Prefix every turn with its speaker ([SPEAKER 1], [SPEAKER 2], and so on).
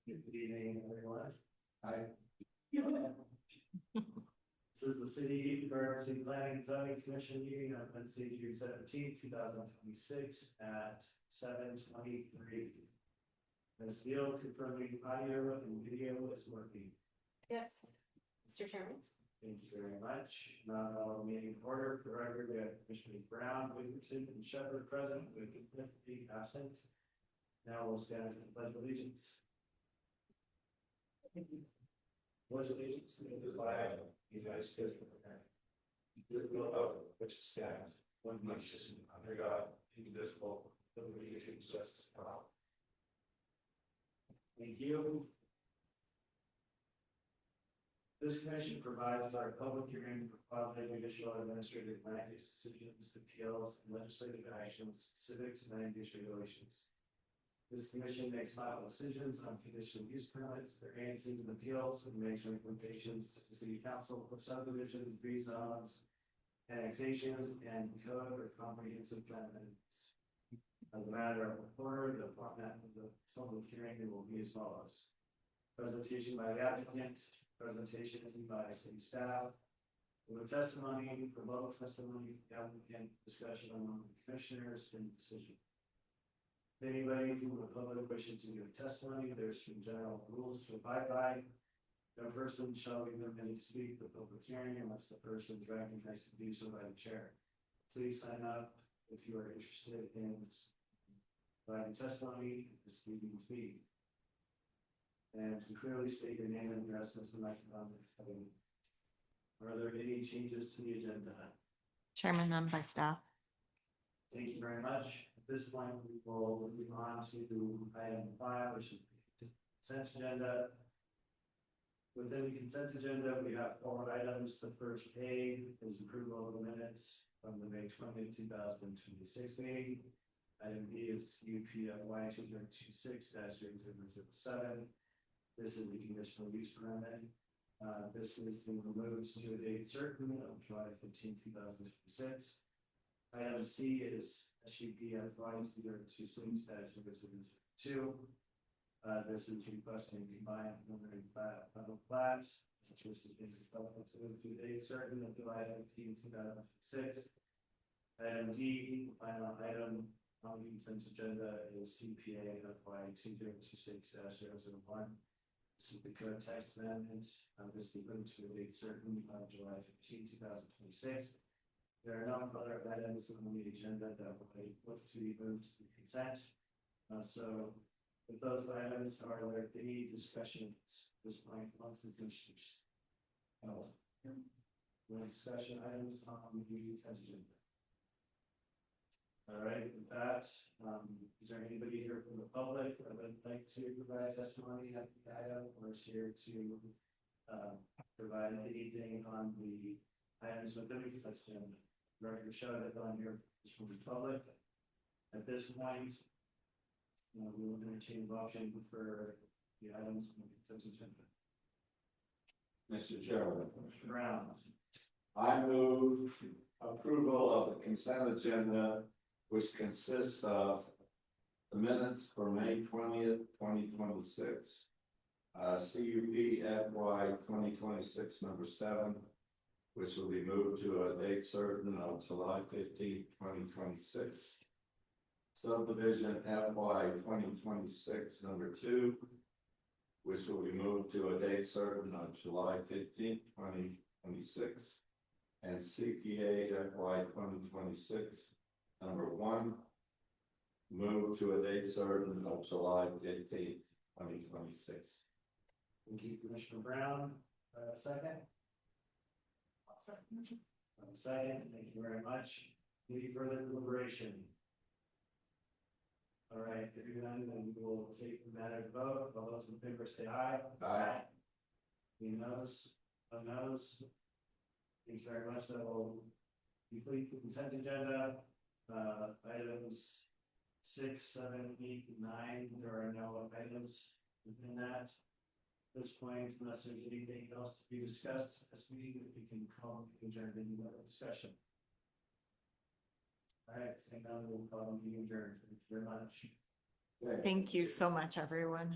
[SPEAKER 1] Good evening, everyone. Hi. This is the City Emergency Planning and Zoning Commission meeting on Wednesday, June 17th, 2026 at 7:23. Ms. Neal confirming audio and video is working.
[SPEAKER 2] Yes, Mr. Chairman.
[SPEAKER 1] Thank you very much. Now, meeting order for record, we have Commissioner Brown, Bickerton, and Shepard present, with Smith being absent. Now we'll stand for the pledge of allegiance. Pledge of allegiance to the flag of the United States of America, to which stands one nation under God, indivisible, with liberty and justice for all. Thank you. This commission provides for a public hearing for quasi-judicial administrative land use decisions, appeals, and legislative actions specific to land use regulations. This commission makes final decisions on conditional use permits, variances, and appeals, and makes recommendations to the city council for subdivisions, rezones, annexations, and code or comprehensive plan amendments. As a matter of order, the format of the public hearing will be as follows: presentation by the applicant, presentation by city staff, with testimony, rebuttal testimony, applicant, discussion among the commissioners, and decision. If anybody from the public wishes to give testimony, there's some general rules to abide by. No person shall be permitted to speak at the public hearing unless the person is recognized to do so by the chair. Please sign up if you are interested in providing testimony at this meeting's meeting. And to clearly state your name and address as the microphone. Are there any changes to the agenda?
[SPEAKER 3] Chairman, none by staff.
[SPEAKER 1] Thank you very much. At this point, we will move on to item 5, which is the consent agenda. Within the consent agenda, we have 4 items. The first A is approval of the minutes from the May 20th, 2026 meeting. Item B is UPFY 2026-0007. This is the conditional use permit. This is being removed to a date certain of July 15, 2026. Item C is SUPFY 2026-0002. This is requesting combined preliminary plat, final plats. This is being requested to a date certain of July 15, 2026. Item D, the final item on the consent agenda is CPA FY 2026-001. This is the code text amendments. This is moved to a date certain on July 15, 2026. There are no other items on the agenda that will look to be moved to the consent. So, with those items, are there any discussions at this point amongst the commissioners? No. No discussion items on the consent agenda. All right, with that, is there anybody here from the public that would like to provide testimony at the item, or is here to provide anything on the items within the consent agenda? Record show that on here is from the public. At this point, we will entertain a motion for the items in the consent agenda.
[SPEAKER 4] Mr. Chairman,
[SPEAKER 1] Mr. Brown.
[SPEAKER 4] I move approval of the consent agenda, which consists of the minutes for May 20th, 2026, CUP FY 2026 number 7, which will be moved to a date certain of July 15th, 2026. Subdivision FY 2026 number 2, which will be moved to a date certain of July 15th, 2026. And CPA FY 2026 number 1, moved to a date certain of July 15th, 2026.
[SPEAKER 1] Thank you, Commissioner Brown. Second? Second, thank you very much. Any further deliberation? All right, if you're done, then we will take the matter to vote. All those in favor say aye.
[SPEAKER 4] Aye.
[SPEAKER 1] Any noes? No noes? Thank you very much. That will complete the consent agenda. Items 6, 7, 8, 9. There are no items within that. At this point, unless there's anything else to be discussed this meeting, we can call and adjourn any other discussion. All right, so now we'll call the meeting adjourned. Thank you very much.
[SPEAKER 3] Thank you so much, everyone.